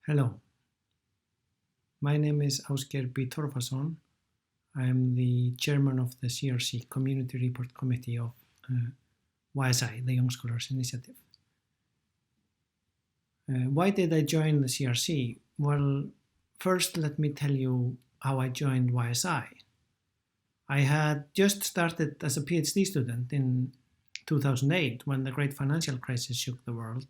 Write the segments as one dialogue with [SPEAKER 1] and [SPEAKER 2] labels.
[SPEAKER 1] Hello, my name is Asgeir Torfason. I am the chairman of the CRC Community Report Committee of YSI, the Young Scholars Initiative. Why did I join the CRC? Well, first let me tell you how I joined YSI. I had just started as a PhD student in 2008 when the great financial crisis shook the world,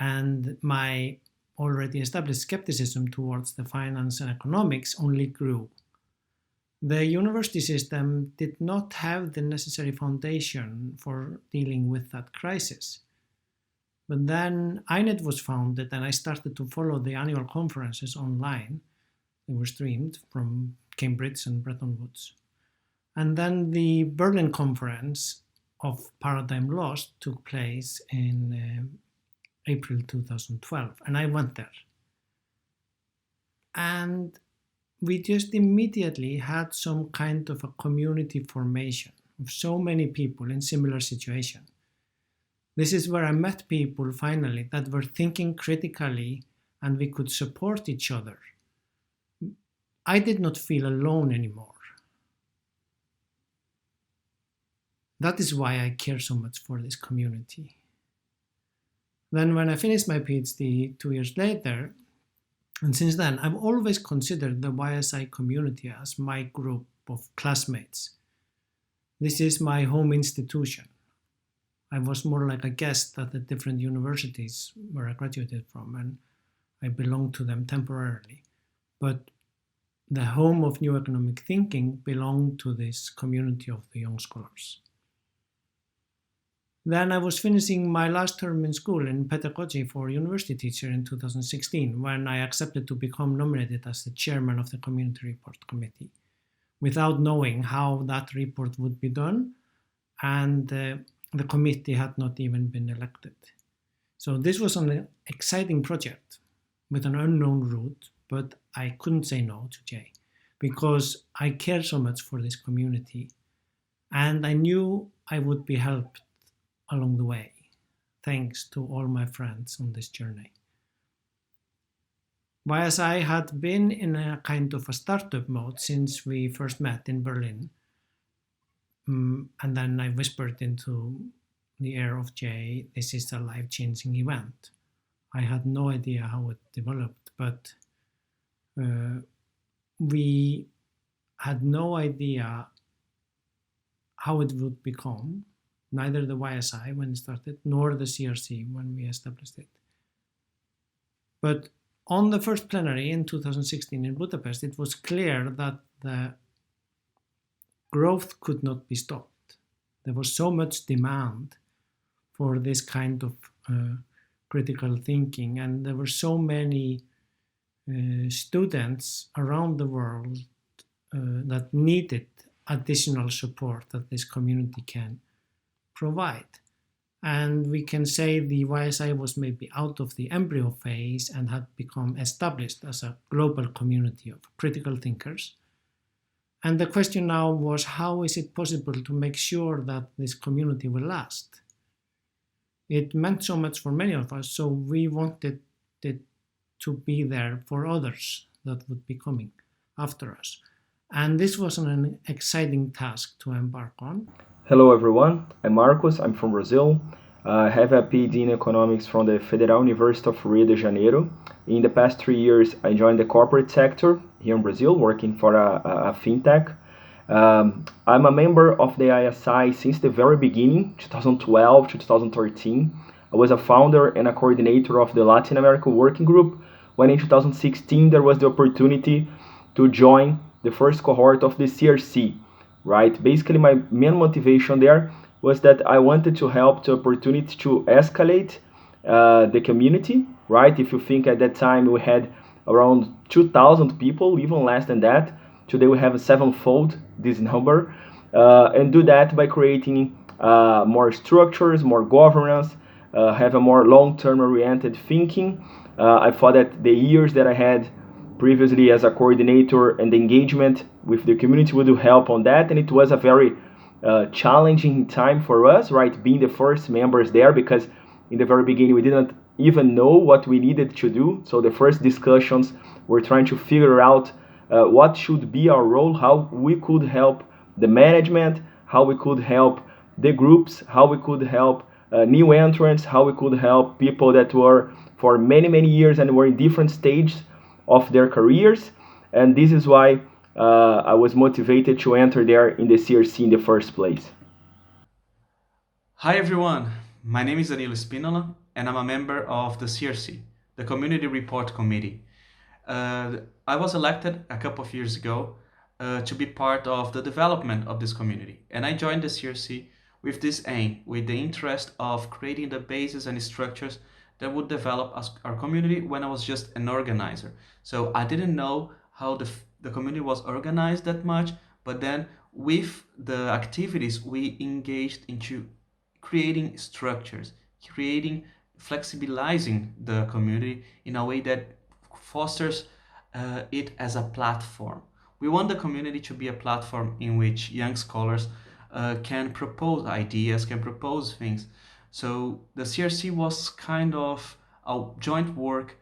[SPEAKER 1] and my already established skepticism towards the finance and economics only grew. The university system did not have the necessary foundation for dealing with that crisis. But then INET was founded and I started to follow the annual conferences online. They were streamed from Cambridge and Bretton Woods. And then the Berlin conference of Paradigm Lost took place in April 2012, and I went there. And we just immediately had some kind of a community formation of so many people in similar situations. This is where I met people finally that were thinking critically and we could support each other. I did not feel alone anymore. That is why I care so much for this community. Then when I finished my PhD 2 years later, and since then, I've always considered the YSI community as my group of classmates. This is my home institution. I was more like a guest at the different universities where I graduated from, and I belonged to them temporarily. But the home of new economic thinking belonged to this community of the young scholars. Then I was finishing my last term in school in pedagogy for university teacher in 2016 when I accepted to become nominated as the chairman of the Community Report Committee without knowing how that report would be done, and the committee had not even been elected. So this was an exciting project with an unknown route, but I couldn't say no to Jay because I care so much for this community and I knew I would be helped along the way, thanks to all my friends on this journey. YSI had been in a kind of a startup mode since we first met in Berlin. And then I whispered into the ear of Jay, this is a life-changing event. I had no idea how it developed, but we had no idea how it would become. Neither the YSI when it started, nor the CRC when we established it. But on the first plenary in 2016 in Budapest, it was clear that the growth could not be stopped. There was so much demand for this kind of critical thinking, and there were so many students around the world that needed additional support that this community can provide. And we can say the YSI was maybe out of the embryo phase and had become established as a global community of critical thinkers. And the question now was, how is it possible to make sure that this community will last? It meant so much for many of us, so we wanted it to be there for others that would be coming after us. And this was an exciting task to embark on.
[SPEAKER 2] Hello everyone, I'm Marcos, I'm from Brazil. I have a PhD in economics from the Federal University of Rio de Janeiro. In the past 3 years, I joined the corporate sector here in Brazil, working for a fintech. I'm a member of the YSI since the very beginning, 2012 to 2013. I was a founder and a coordinator of the Latin America Working Group, when in 2016 there was the opportunity to join the first cohort of the CRC. Right? Basically, my main motivation there was that I wanted to help the opportunity to escalate the community, right? If you think at that time we had around 2,000 people, even less than that. Today we have a sevenfold this number, and do that by creating more structures, more governance, have a more long-term oriented thinking. I thought that the years that I had previously as a coordinator and engagement with the community would help on that, and it was a very challenging time for us, right, being the first members there, because in the very beginning we didn't even know what we needed to do. So the first discussions were trying to figure out what should be our role, how we could help the management, how we could help the groups, how we could help new entrants, how we could help people that were for many, many years and were in different stages of their careers. And this is why I was motivated to enter there in the CRC in the first place.
[SPEAKER 3] Hi everyone, my name is Danilo Spinola and I'm a member of the CRC, the Community Report Committee. I was elected a couple of years ago to be part of the development of this community, and I joined the CRC with this aim, with the interest of creating the bases and structures that would develop our community when I was just an organizer. So I didn't know how the community was organized that much, but then with the activities we engaged into creating structures, flexibilizing the community in a way that fosters it as a platform. We want the community to be a platform in which young scholars can propose ideas, can propose things. So the CRC was kind of a joint work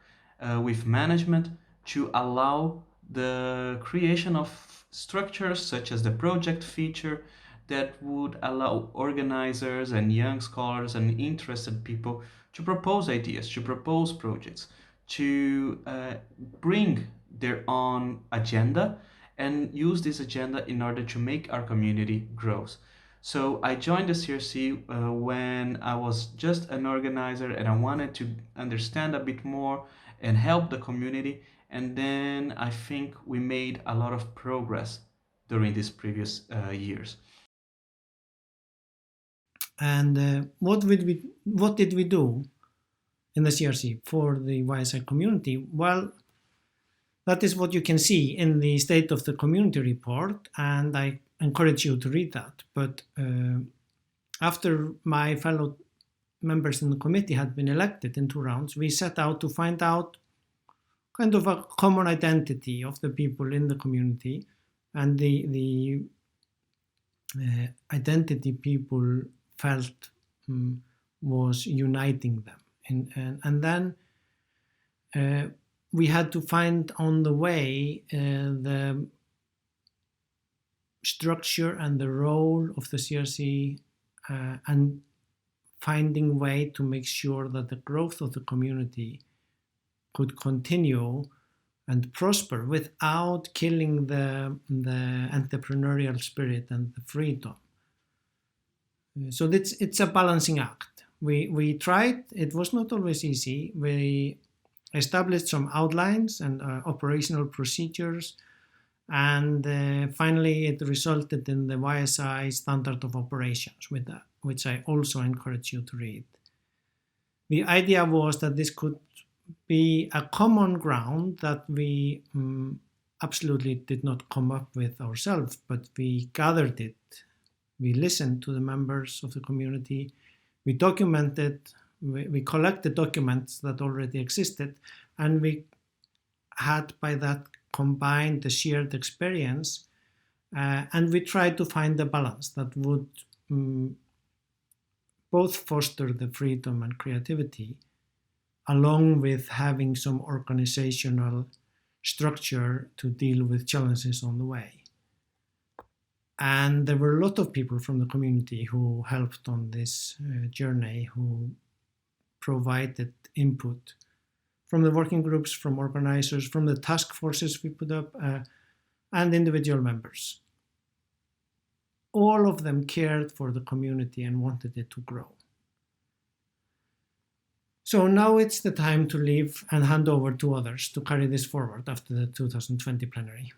[SPEAKER 3] with management to allow the creation of structures such as the project feature that would allow organizers and young scholars and interested people to propose ideas, to propose projects, to bring their own agenda and use this agenda in order to make our community grow. So I joined the CRC when I was just an organizer and I wanted to understand a bit more and help the community. And then I think we made a lot of progress during these previous years.
[SPEAKER 1] And what did we do in the CRC for the YSI community? Well, that is what you can see in the State of the Community report, and I encourage you to read that. But after my fellow members in the committee had been elected in 2 rounds, we set out to find out kind of a common identity of the people in the community, and the identity people felt was uniting them. And then we had to find on the way the structure and the role of the CRC and finding way to make sure that the growth of the community could continue and prosper without killing the entrepreneurial spirit and the freedom. So it's a balancing act. We tried, it was not always easy. We established some outlines and operational procedures, and finally it resulted in the YSI Standard of Operations, with that, which I also encourage you to read. The idea was that this could be a common ground that we absolutely did not come up with ourselves, but we gathered it. We listened to the members of the community. We documented, we collected documents that already existed, and we had by that combined the shared experience, and we tried to find a balance that would both foster the freedom and creativity, along with having some organizational structure to deal with challenges on the way. And there were a lot of people from the community who helped on this journey, who provided input from the working groups, from organizers, from the task forces we put up, and individual members. All of them cared for the community and wanted it to grow. So now it's the time to leave and hand over to others to carry this forward after the 2020 plenary.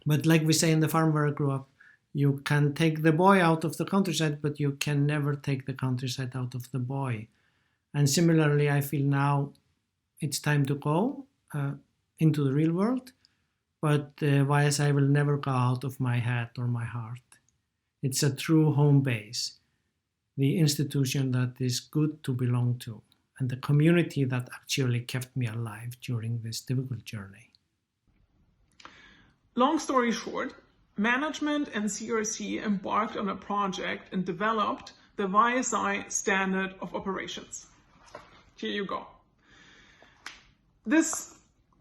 [SPEAKER 1] But like we say in the farm where I grew up, you can take the boy out of the countryside, but you can never take the countryside out of the boy. And similarly, I feel now it's time to go into the real world, but YSI will never go out of my head or my heart. It's a true home base, the institution that is good to belong to, and the community that actually kept me alive during this difficult journey.
[SPEAKER 4] Long story short, management and CRC embarked on a project and developed the YSI Standard of Operations. here you go. This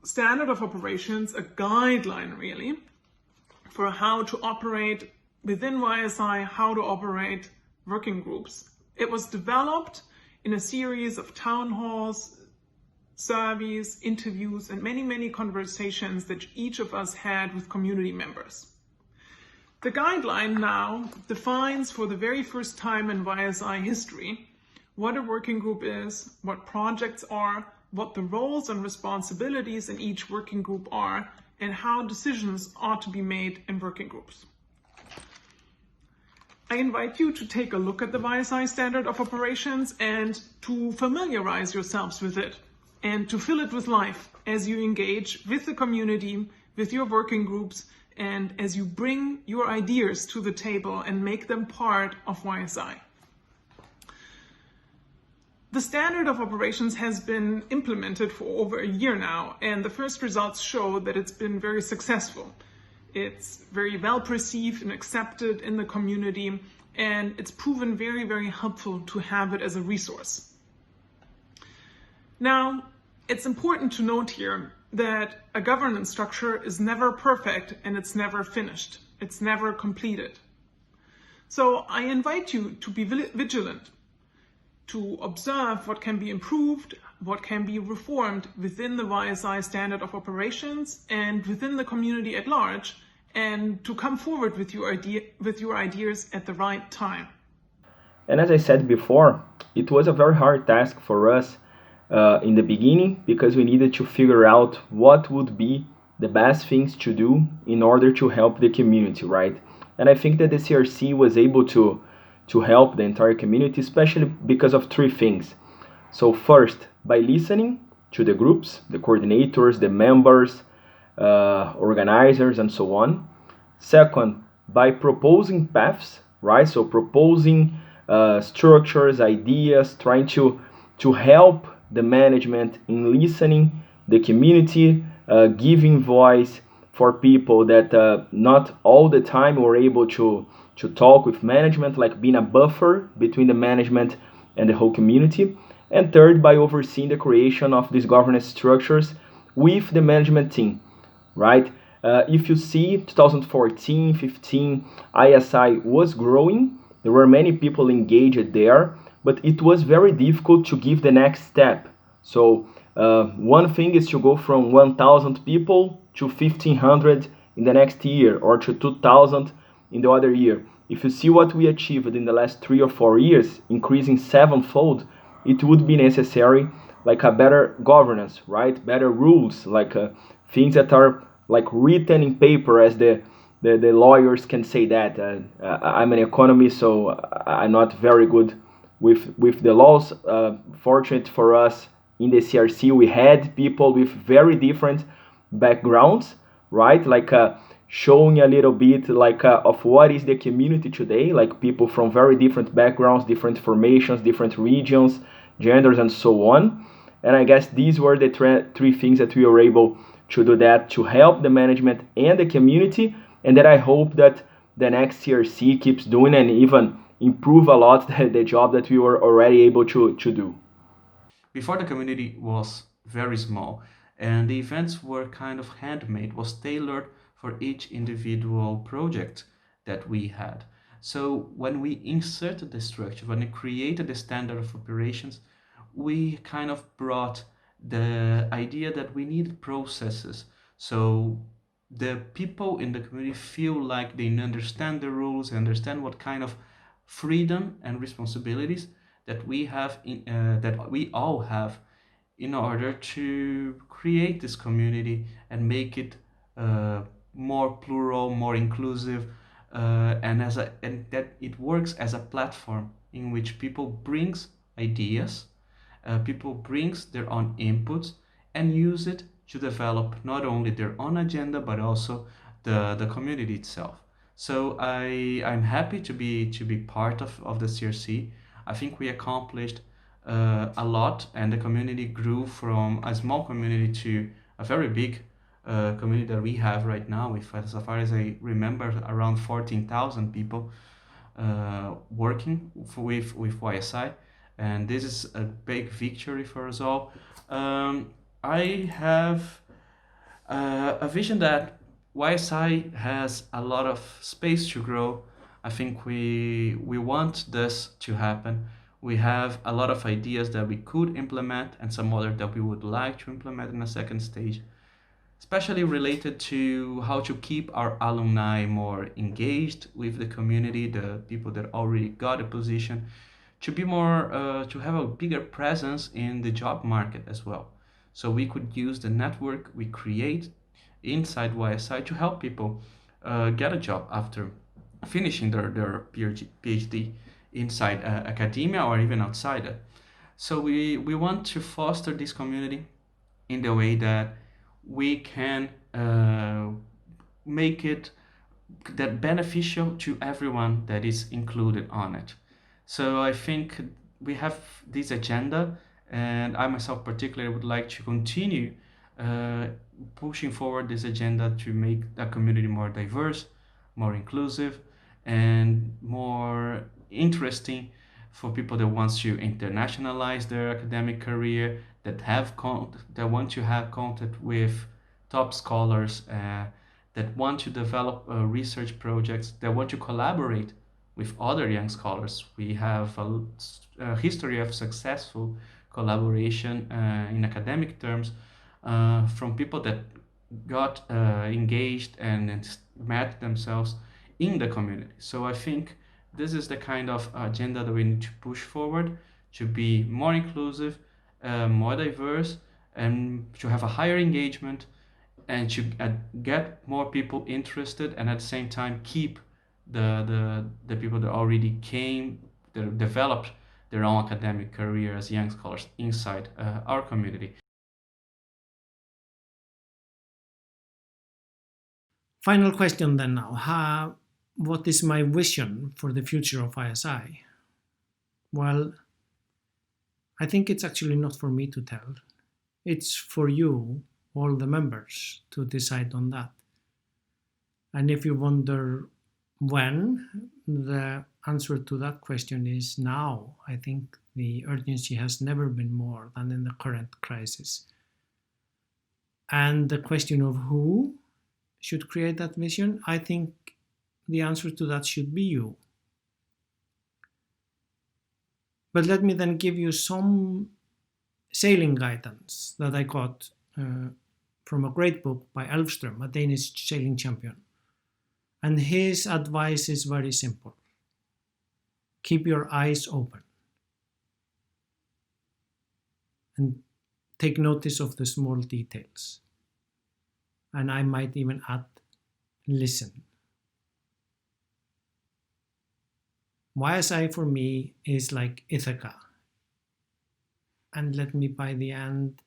[SPEAKER 4] standard of operations, a guideline really, for how to operate within YSI, how to operate working groups. It was developed in a series of town halls, surveys, interviews, and many conversations that each of us had with community members. The guideline now defines for the very first time in YSI history what a working group is, what projects are, what the roles and responsibilities in each working group are, and how decisions ought to be made in working groups. I invite you to take a look at the YSI Standard of Operations and to familiarize yourselves with it and to fill it with life as you engage with the community, with your working groups, and as you bring your ideas to the table and make them part of YSI. The Standard of Operations has been implemented for over a year now, and the first results show that it's been very successful. It's very well perceived and accepted in the community, and it's proven very helpful to have it as a resource. Now, it's important to note here that a governance structure is never perfect and it's never finished. It's never completed. So I invite you to be vigilant, to observe what can be improved, what can be reformed within the YSI Standard of Operations and within the community at large, and to come forward with your ideas at the right time.
[SPEAKER 2] And as I said before, it was a very hard task for us in the beginning, because we needed to figure out what would be the best things to do in order to help the community, right? And I think that the CRC was able to help the entire community, especially because of three things. So first, by listening to the groups, the coordinators, the members, organizers, and so on. Second, by proposing paths, right? So proposing structures, ideas, trying to help the management in listening the community, giving voice for people that not all the time were able to talk with management, like being a buffer between the management and the whole community. And third, by overseeing the creation of these governance structures with the management team, right? If you see 2014, 15, ISI was growing. There were many people engaged there, but it was very difficult to give the next step. So one thing is to go from 1,000 people to 1,500 in the next year, or to 2,000 in the other year. If you see what we achieved in the last 3 or 4 years, increasing sevenfold, it would be necessary like a better governance, right? Better rules, like things that are like written in paper, as the lawyers can say that. I'm an economist, so I'm not very good with the laws. Fortunate for us in the CRC, we had people with very different backgrounds, right? Like showing a little bit like of what is the community today, like people from very different backgrounds, different formations, different regions, genders, and so on. And I guess these were the three things that we were able to do, that to help the management and the community, and that I hope that the next CRC keeps doing and even improve a lot the job that we were already able to do.
[SPEAKER 3] Before, the community was very small and the events were kind of handmade, was tailored for each individual project that we had. So when we inserted the structure, when we created the standard of operations, we kind of brought the idea that we need processes. So the people in the community feel like they understand the rules, understand what kind of freedom and responsibilities that we have, that we all have, in order to create this community and make it more plural, more inclusive, and that it works as a platform in which people brings ideas, people brings their own inputs and use it to develop not only their own agenda but also the community itself. So I'm happy to be part of the CRC. I think we accomplished a lot, and the community grew from a small community to a very big community that we have right now, with, as far as I remember, around 14,000 people working with YSI. and this is a big victory for us all. I have a vision that YSI has a lot of space to grow. I think we want this to happen. We have a lot of ideas that we could implement and some other that we would like to implement in a second stage, especially related to how to keep our alumni more engaged with the community, the people that already got a position, to be more, to have a bigger presence in the job market as well. So we could use the network we create inside YSI to help people get a job after finishing their PhD inside academia or even outside it. So we want to foster this community in the way that we can make it that beneficial to everyone that is included on it. So I think we have this agenda, and I myself particularly would like to continue uh, pushing forward this agenda to make the community more diverse, more inclusive, and more interesting for people that wants to internationalize their academic career, that want to have contact with top scholars, that want to develop research projects, that want to collaborate with other young scholars. We have a history of successful collaboration in academic terms from people that got engaged and met themselves in the community. So I think this is the kind of agenda that we need to push forward to be more inclusive, more diverse, and to have a higher engagement, and to get more people interested, and at the same time keep the people that already came, that developed their own academic career as young scholars inside our community.
[SPEAKER 1] Final question then now. What is my vision for the future of YSI? Well, I think it's actually not for me to tell. It's for you, all the members, to decide on that. And if you wonder when, the answer to that question is now. I think the urgency has never been more than in the current crisis. And the question of who should create that vision, I think the answer to that should be you. But let me then give you some sailing guidance that I got from a great book by Elfström, a Danish sailing champion. And his advice is very simple. Keep your eyes open. And take notice of the small details. And I might even add, listen. YSI for me is like Ithaca. And let me by the end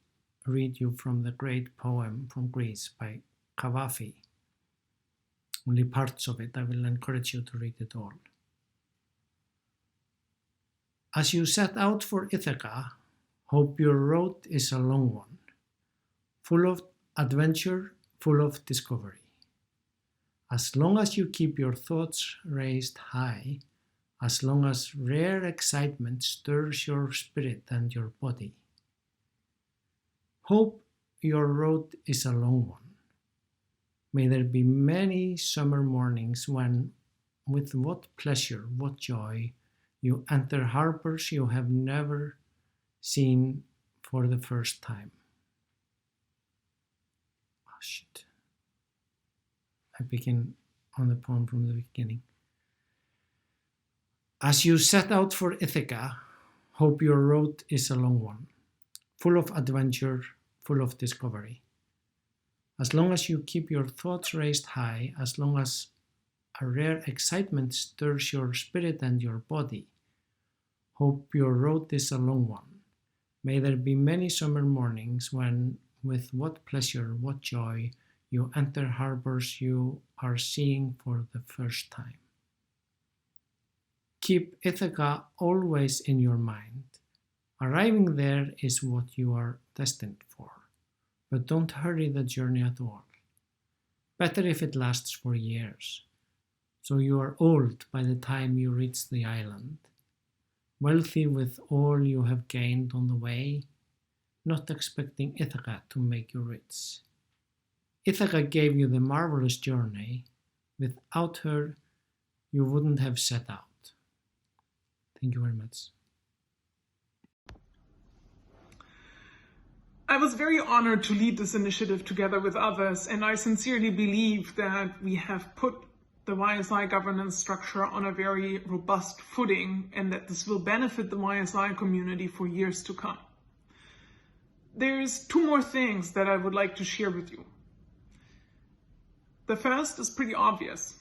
[SPEAKER 1] read you from the great poem from Greece by Cavafy. Only parts of it. I will encourage you to read it all. As you set out for Ithaca, hope your road is a long one, full of adventure, full of discovery. As long as you keep your thoughts raised high, as long as rare excitement stirs your spirit and your body. Hope your road is a long one. May there be many summer mornings when, with what pleasure, what joy, you enter harbors you have never seen for the first time. Oh, shit. I begin on the poem from the beginning. As you set out for Ithaca, hope your road is a long one, full of adventure, full of discovery. As long as you keep your thoughts raised high, as long as a rare excitement stirs your spirit and your body, hope your road is a long one. May there be many summer mornings when, with what pleasure, what joy, you enter harbors you are seeing for the first time. Keep Ithaca always in your mind. Arriving there is what you are destined for, but don't hurry the journey at all. Better if it lasts for years, so you are old by the time you reach the island. wealthy with all you have gained on the way, not expecting Ithaca to make you rich. Ithaca gave you the marvelous journey. Without her, you wouldn't have set out. Thank you very much.
[SPEAKER 4] I was very honored to lead this initiative together with others, and I sincerely believe that we have put the YSI governance structure on a very robust footing and that this will benefit the YSI community for years to come. There's two more things that I would like to share with you. The first is pretty obvious.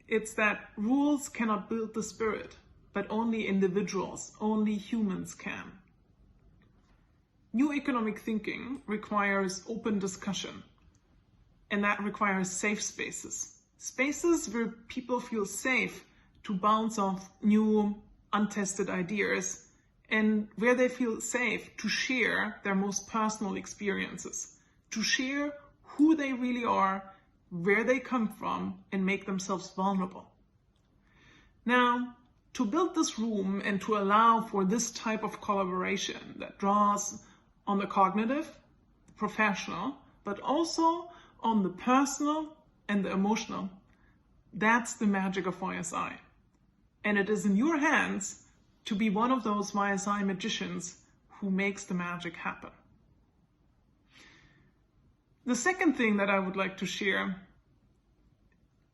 [SPEAKER 4] It's that rules cannot build the spirit, but only individuals, only humans can. New economic thinking requires open discussion, and that requires safe spaces. Spaces where people feel safe to bounce off new, untested ideas, and where they feel safe to share their most personal experiences, to share who they really are, where they come from, and make themselves vulnerable. Now, to build this room and to allow for this type of collaboration that draws on the cognitive, the professional, but also on the personal and the emotional, that's the magic of YSI. And it is in your hands to be one of those YSI magicians who makes the magic happen. The second thing that I would like to share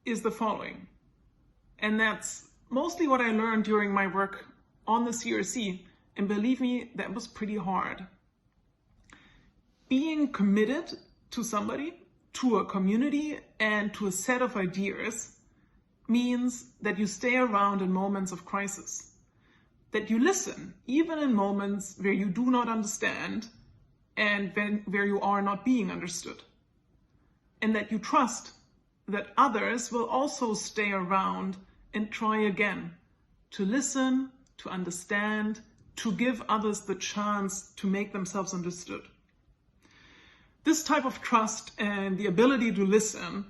[SPEAKER 4] is the following, and that's mostly what I learned during my work on the CRC, and believe me, that was pretty hard. Being committed to somebody, to a community, and to a set of ideas means that you stay around in moments of crisis, that you listen, even in moments where you do not understand and where you are not being understood, and that you trust that others will also stay around and try again to listen, to understand, to give others the chance to make themselves understood. This type of trust and the ability to listen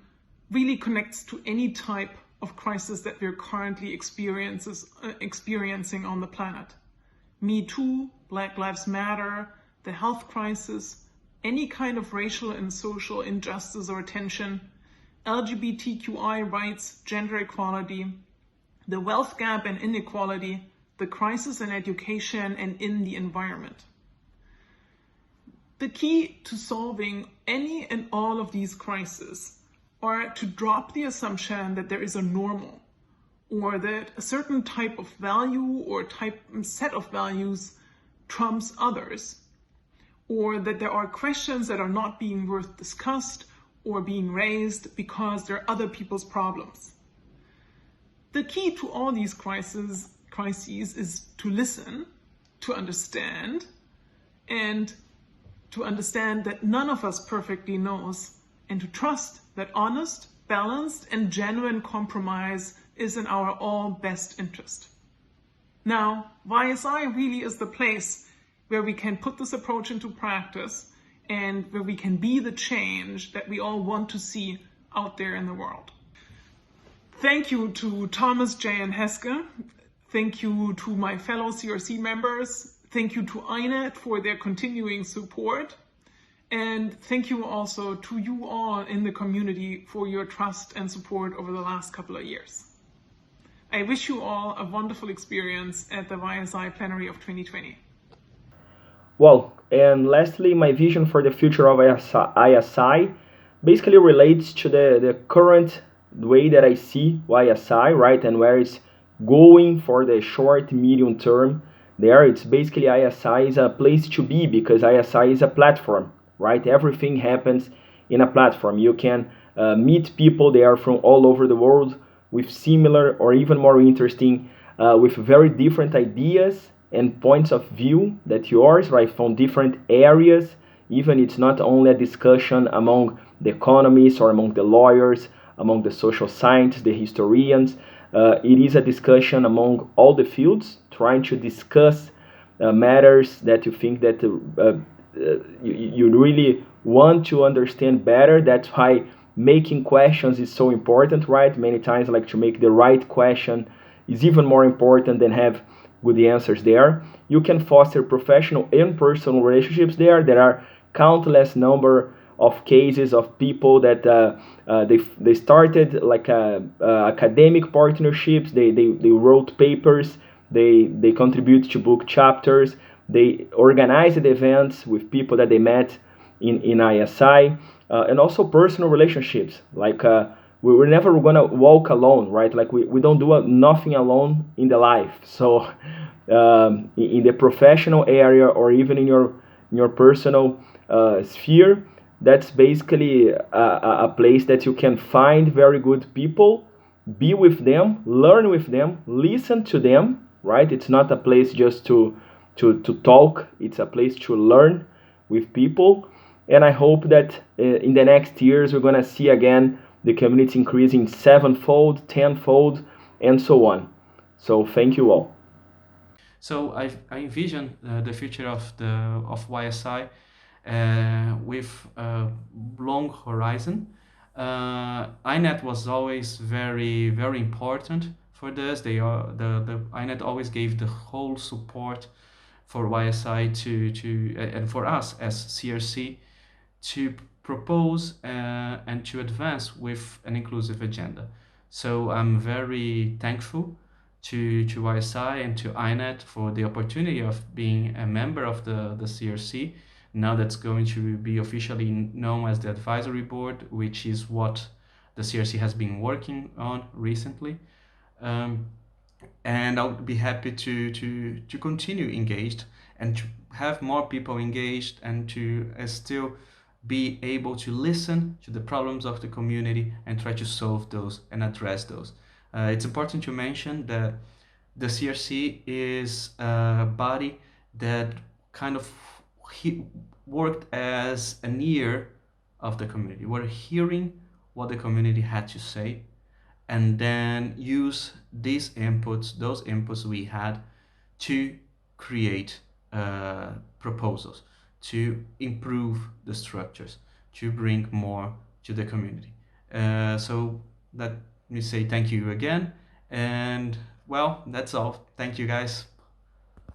[SPEAKER 4] really connects to any type of crisis that we're currently experiencing on the planet. Me Too, Black Lives Matter, the health crisis, any kind of racial and social injustice or tension, LGBTQI rights, gender equality, the wealth gap and inequality, the crisis in education and in the environment. The key to solving any and all of these crises are to drop the assumption that there is a normal, or that a certain type of value or set of values trumps others, or that there are questions that are not being worth discussed or being raised because they're other people's problems. The key to all these crises is to listen, to understand, and to understand that none of us perfectly knows, and to trust that honest, balanced, and genuine compromise is in our all best interest. Now, YSI really is the place where we can put this approach into practice and where we can be the change that we all want to see out there in the world. Thank you to Thomas, Jay, and Heske. Thank you to my fellow CRC members. Thank you to INET for their continuing support. And thank you also to you all in the community for your trust and support over the last couple of years. I wish you all a wonderful experience at the YSI Plenary of 2020.
[SPEAKER 2] Well, and lastly, my vision for the future of YSI basically relates to the current way that I see YSI, right, and where it's going for the short, medium term. There, it's basically YSI is a place to be because YSI is a platform, right? Everything happens in a platform. You can meet people there from all over the world with similar or even more interesting, with very different ideas and points of view that yours, right, from different areas. Even it's not only a discussion among the economists or among the lawyers, among the social scientists, the historians. It is a discussion among all the fields, trying to discuss matters that you think that you really want to understand better. That's why making questions is so important, right? Many times, like, to make the right question is even more important than have good answers there. You can foster professional and personal relationships there. There are countless number of cases of people that they started like academic partnerships. They wrote papers. They contribute to book chapters. They organized events with people that they met in YSI, and also personal relationships. Like we're never gonna walk alone, right? Like we don't do nothing alone in the life. So in the professional area or even in your personal sphere, that's basically a place that you can find very good people, be with them, learn with them, listen to them, right? It's not a place just to talk, it's a place to learn with people. And I hope that in the next years we're going to see again the community increasing sevenfold, tenfold, and so on. So thank you all.
[SPEAKER 3] So I envision the future of YSI with a long horizon. INET was always very, very important for this. The INET always gave the whole support for YSI to and for us as CRC to propose and to advance with an inclusive agenda. So I'm very thankful to YSI and to INET for the opportunity of being a member of the CRC. Now that's going to be officially known as the advisory board, which is what the CRC has been working on recently. And I'll be happy to continue engaged and to have more people engaged and to still be able to listen to the problems of the community and try to solve those and address those. It's important to mention that the CRC is a body that kind of worked as an ear of the community. We're hearing what the community had to say and then use those inputs we had to create proposals, to improve the structures, to bring more to the community. So let me say thank you again. And well, that's all. Thank you guys.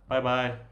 [SPEAKER 3] Bye bye.